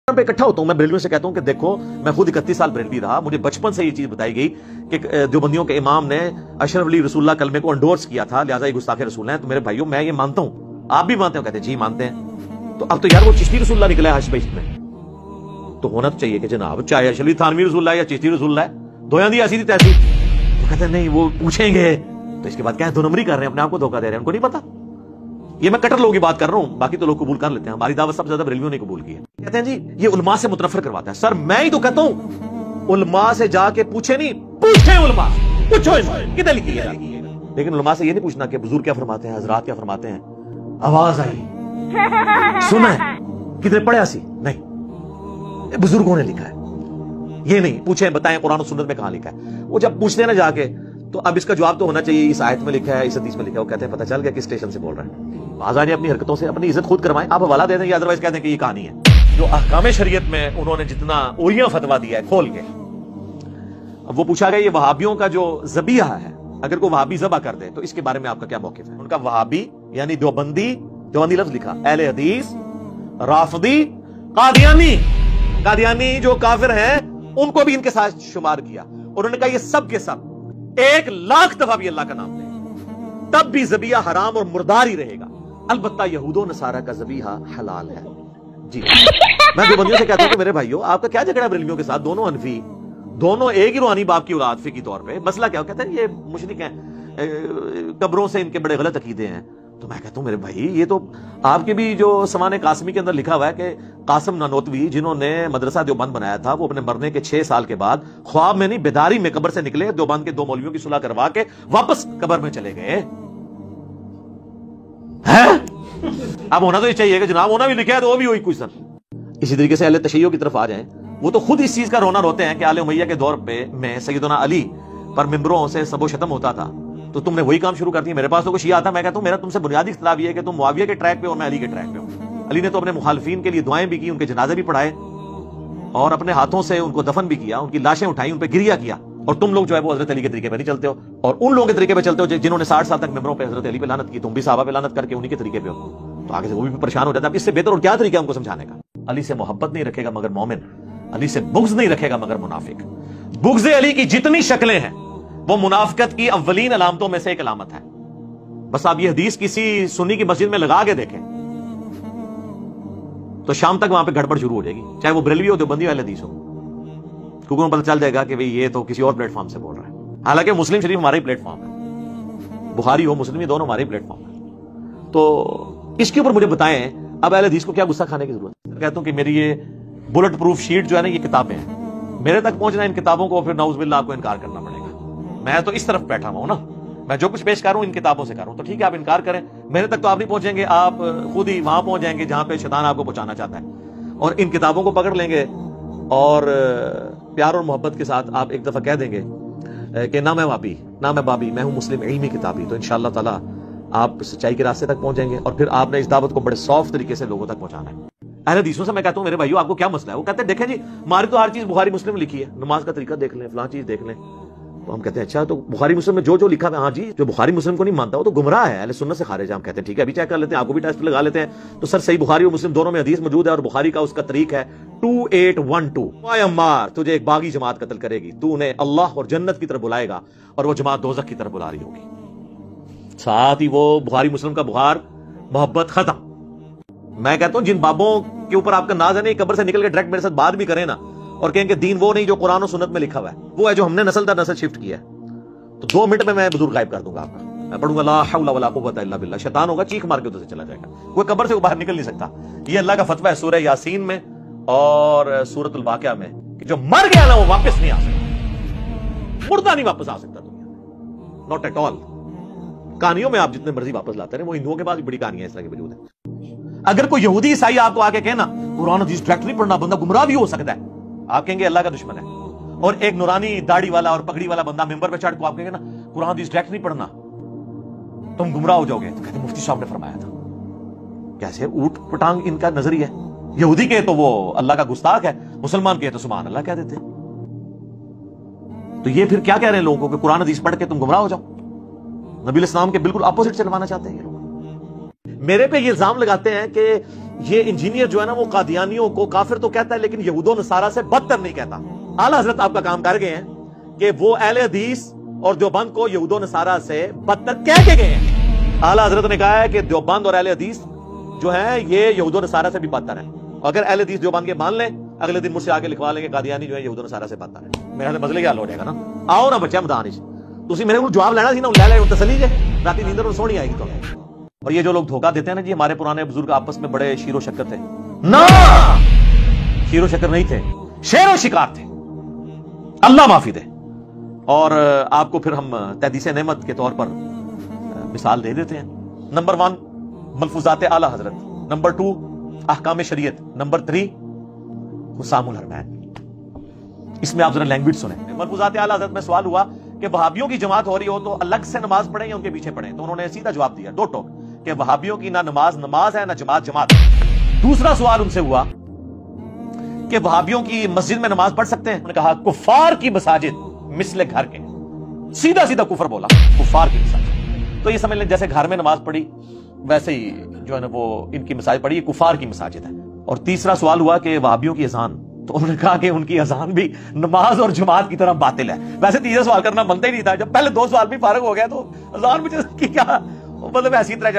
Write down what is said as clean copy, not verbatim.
पे इकट्ठा होता हूं, मैं बरेलवियों से कहता हूं कि देखो मैं खुद 31 साल बरेलवी रहा, मुझे बचपन से ये चीज बताई गई कि देवबंदियों के इमाम ने अशरफ अली रसूलुल्लाह कलमे को एंडोर्स किया था, लिहाजा ये गुस्ताखे रसूल हैं। तो मेरे भाइयों मैं ये मानता हूं, आप भी मानते हो? कहते जी मानते हैं। तो अब तो यार वो चिश्ती रसूलुल्लाह निकला है हश्र में, तो होना तो चाहिए कि जनाब चाहे अशरफ अली थानवी रसूलुल्लाह या चिश्ती रसूलुल्लाह दोयां दी ऐसी थी तैसी। तो कहते नहीं वो पूछेंगे, तो इसके बाद क्या दो नंबरी कर रहे हैं, अपने आप को धोखा दे रहे हैं, उनको नहीं पता। ये मैं कट्टर लोगों की बात कर रहा हूं, बाकी तो लोग कबूल कर लेते हैं। हमारी दावत सबसे ज्यादा बरेलवियों ने कबूल की है। कहते हैं जी ये उलमा से मुतनफर करवाता है। सर मैं ही तो कहता हूं उलमा से जाके पूछे नहीं, पूछे उलमा, पूछो कितने लिखी है। लेकिन उलमा से ये नहीं पूछना कि बुजुर्ग क्या फरमाते हैं, हजरात क्या फरमाते हैं, आवाज आई सुना है कितने पढ़े सी नहीं, बुजुर्गों ने लिखा है, ये नहीं पूछे बताएं कुरान और सुन्नत में कहां लिखा है। वो जब पूछते हैं ना जाके, तो अब इसका जवाब तो होना चाहिए इस आयत में लिखा है, इस हदीस में लिखा है। वो कहते हैं पता चल गया किस स्टेशन से बोल रहे हैं। आजादी अपनी हरकतों से अपनी इज्जत खुद करवाएं, आप हवाला दे दें या अदरवाइज कह दें कि ये कहानी है। जो अहकाम शरीयत में उन्होंने जितना ओरिया फतवा दिया है खोल के। अब वो पूछा गया ये वहाबियों का जो ज़बिया है, अगर कोई वहाबी ज़बा कर दे तो इसके बारे में आपका क्या मौक़िफ़ है? उनका वहाबी यानी देवबंदी लफ्ज लिखा, अहले हदीस, राफदी, कादियानी जो काफिर हैं उनको भी इनके साथ शुमार किया। उन्होंने कहा ये सब के सब 1 लाख दफा भी अल्लाह का नाम ले तब भी ज़बिया हराम और मुर्दार ही रहेगा। अलबत्ता यहूदो नसारा का ज़बीहा हलाल है। जी मैं देवबंदियों से कहता हूं कि मेरे भाइयों आपका क्या झगड़ा बरेलवियों के साथ, दोनों हनफी, दोनों एक ही रूहानी बाप की औलाद फिकी तौर पे। मसला क्या? कहते हैं ये मुशरिक हैं, कब्रों से इनके बड़े गलत अकीदे हैं। तो मैं कहता हूं मेरे भाई ये तो आपके भी जो समान कासमी के अंदर लिखा हुआ है कि कासिम नानोतवी जिन्होंने मदरसा देवबंद बनाया था, वो अपने मरने के 6 साल के बाद ख्वाब में नहीं बेदारी में कब्र से निकले, देवबंद के 2 मौलवियों की सुलह करवा के वापस कब्र में चले गए। अब होना तो ये चाहिए कि जनाब होना भी लिखा है तो वो भी वही क्वेश्चन। इसी तरीके से अहले तशय्यो की तरफ आ जाएं, वो तो खुद इस चीज का रोना रोते हैं कि आले उमैया के दौर पे में सैयदना अली पर मिंबरों से सबो शतम होता था, तो तुमने वही काम शुरू कर दिया। मेरे पास तो कुछ शिया आता, मैं कहता हूं मेरा तुमसे बुनियादी इख्तिलाफ ये है कि तुम मुआविया के ट्रैक पे और मैं अली के ट्रैक पे हूं। अली ने तो अपने मुखालिफिन के लिए दुआएं भी की, उनके जनाजे भी पढ़ाए और अपने हाथों से उनको दफन भी किया, उनकी लाशें उठाई, उन पर गिरिया किया। और तुम लोग जो है वो हजरत अली के तरीके पे नहीं चलते हो, और उन लोगों के तरीके पे चलते हो जिन्होंने 60 साल तक मिंबरों पे हजरत अली पे लानत की। तुम भी साहबा पे लानत करके उन्हीं के तरीके पे हो, तो आगे से वो भी परेशान हो जाता है। इससे बेहतर और क्या तरीका है उनको समझाने का? अली से मोहब्बत नहीं रखेगा मगर मोमिन, अली से बुग़्ज़ नहीं रखेगा मगर मुनाफिक। बुग़्ज़ अली की जितनी शक्लें हैं वो मुनाफिकत की अव्वलीन अलामतों में से एक अलामत है। बस आप ये हदीस किसी सुन्नी की मस्जिद में लगा के देखें तो शाम तक वहां पे गड़बड़ शुरू हो जाएगी, चाहे वो बरेलवी हो, देवबंदी हो, अहले हदीस हो, क्योंकि उन्हें पता चल जाएगा कि भाई ये तो किसी और प्लेटफॉर्म से बोल रहा है। हालांकि मुस्लिम शरीफ हमारा ही प्लेटफॉर्म है, बुखारी हो मुस्लिम दोनों हमारे प्लेटफॉर्म है। तो इसके ऊपर मुझे बताएं अब अहले हदीस को क्या गुस्सा खाने की जरूरत है? कहता हूं कि मेरी ये बुलेट प्रूफ शीट जो है ना, ये किताबें हैं, मेरे तक पहुंचना इन किताबों को फिर नाउज़ुबिल्लाह आपको इनकार करना पड़ेगा। मैं तो इस तरफ बैठा हुआ हूं ना, मैं जो कुछ पेश कर रहा हूं इन किताबों से कर रहा हूं, तो ठीक है आप इनकार करें, मेरे तक तो आप नहीं पहुंचेंगे, आप खुद ही वहां पहुंच जाएंगे जहां पे शैतान आपको पहुंचाना चाहता है, और इन किताबों को पकड़ लेंगे और प्यार और मोहब्बत के साथ आप एक दफा कह देंगे कि ना मैं वाबी ना मैं बाबी, मैं हूं मुस्लिम इल्मी किताबी, तो इंशाअल्लाह ताला आप सच्चाई के रास्ते तक पहुंचेंगे। और फिर आपने इस दावत को बड़े सॉफ्ट तरीके से लोगों तक पहुंचाना है। अहले हदीसों से मैं कहता हूं मेरे भाइयों आपको क्या मसला है? वो कहते हैं देखें जी हमारी तो हर चीज बुखारी मुस्लिम में लिखी है, नमाज का तरीका देख लें, फलां चीज देख लें। तो हम कहते हैं अच्छा तो बुखारी मुस्लिम में जो जो लिखा है, हाँ जी जो बुखारी मुस्लिम को नहीं मानता वो तो गुमराह है, अहले सुन्नत से खारिज है। हम कहते हैं ठीक है अभी चेक कर लेते हैं, आपको भी टेस्ट लगा लेते हैं। तो सर सही बुखारी और मुस्लिम दोनों में हदीस मौजूद है, और बुखारी का उसका तरीक है 2812, अम्मार तुझे एक बागी जमात कत्ल करेगी, तू उन्हें अल्लाह और जन्नत की तरफ बुलाएगा और वो जमात दोज़ख की तरफ बुला रही होगी। साथ ही वो बुखारी मुस्लिम का बुखार मोहब्बत खत्म। मैं कहता हूं जिन बाबों के ऊपर आपका नाज है नहीं, कब्र से निकल के डायरेक्ट मेरे साथ बात भी करें ना और कहें कि दीन वो नहीं जो कुरान और सुन्नत में लिखा हुआ है, वो है जो हमने नस्ल दर नस्ल शिफ्ट किया है, तो 2 मिनट में मैं बुजुर्ग गायब कर दूंगा आपका। मैं पढ़ूंगा ला हौला वला कुव्वता इल्ला बिल्लाह, शैतान होगा चीख मार के उधर से चला जाएगा, कोई कब्र से बाहर निकल नहीं सकता। ये अल्लाह का फतवा है सूरह यासीन में और सूरतुल वाक़िया में कि जो मर गया ना वो वापस नहीं आ सकता, मुर्दा नहीं वापस आ सकता दुनिया, नॉट एट ऑल। कहानियों में आप जितने मर्जी वापस लाते रहे, वो हिंदुओं के पास भी बड़ी कहानियां इस तरह की मौजूद है। अगर कोई यहूदी ईसाई आपको आके कहना कुरान हदीस डायरेक्ट नहीं पढ़ना, बंदा गुमराह भी हो सकता है, आप कहेंगे अल्लाह का दुश्मन है। और एक नूरानी दाढ़ी वाला और पगड़ी वाला बंदा मिंबर पे चढ़ को आप कहेंगे ना कुरान हदीस डायरेक्ट नहीं पढ़ना, तुम गुमराह हो जाओगे। तो कहते मुफ्ती साहब ने फरमाया था। कैसे ऊट पटांग इनका नजरिया है। यहूदी के तो वो अल्लाह का गुस्ताख है, मुसलमान के तो सुभान अल्लाह कह देते। तो ये फिर क्या कह रहे हैं लोगों को कि कुरान हदीस पढ़ के तुम गुमराह हो जाओ। नबी इस्लाम के बिल्कुल अपोजिट चलवाना चाहते हैं ये लोग। मेरे पे ये इल्जाम लगाते हैं कि یہ انجینئر جو ہے نا وہ قادیانیوں کو کافر تو کہتا ہے لیکن یہود و نصارہ سے بدتر نہیں کہتا. اعلیٰ حضرت آپ کا کام کر گئے ہیں کہ وہ اہل حدیث اور دیوبند کو یہود و نصارہ سے بدتر کہہ کے گئے ہیں. اعلیٰ حضرت نے کہا ہے کہ دیوبند اور اہل حدیث جو ہیں یہ یہود و نصارہ سے بھی بدتر ہیں. اگر اہل حدیث دیوبند کے مان لیں اگلے دن مجھ سے آگے لکھوا لیں کہ قادیانی جو ہے یہود و نصارہ سے بدتر ہے. میرا مسئلے کیا حل ہو جائے گا نا. آؤ نا بچے میدان تسی میرے کو جواب لینا سی نا لے لے تسلی جے راتی نیندر سونی آئے گی تو. اور یہ جو لوگ دھوکہ دیتے ہیں نا جی ہمارے پرانے بزرگ آپس میں بڑے شیر و شکر تھے. نا شیر و شکر نہیں تھے, شیر و شکار تھے. اللہ معافی دے. اور آپ کو پھر ہم تحدیث نعمت کے طور پر مثال دے دیتے ہیں. نمبر 1 ملفوظات اعلی حضرت, نمبر 2 احکام شریعت, نمبر 3 حسام الحرمین. اس میں آپ ذرا لینگویج سنیں. ملفوظات اعلی حضرت میں سوال ہوا کہ وہابیوں کی جماعت ہو رہی ہو تو الگ سے نماز پڑھیں یا ان کے پیچھے پڑھیں, تو انہوں نے سیدھا جواب دیا دو ٹوک کہ وہابیوں کی نہ نماز ہے نہ جماعت. دوسرا سوال ان سے ہوا کہ وہابیوں کی مسجد میں نماز پڑھ سکتے ہیں, انہوں نے کہا کفار کی مساجد مثل گھر کے. سیدھا سیدھا کفر بولا, کفار کی مساجد. تو یہ سمجھ لیں جیسے گھر میں نماز پڑھی ویسے ہی جو ہے نا وہ ان کی مساجد پڑھی, یہ کفار کی مساجد ہے. اور تیسرا سوال ہوا کہ وہابیوں کی اذان, تو انہوں نے کہا کہ ان کی اذان بھی نماز اور جماعت کی طرح باطل ہے. ویسے تیسرا سوال کرنا بنتا ہی نہیں تھا, جب پہلے 2 سوال بھی فارغ ہو گیا تو اذان بھی کیا مطلب ایسی طرح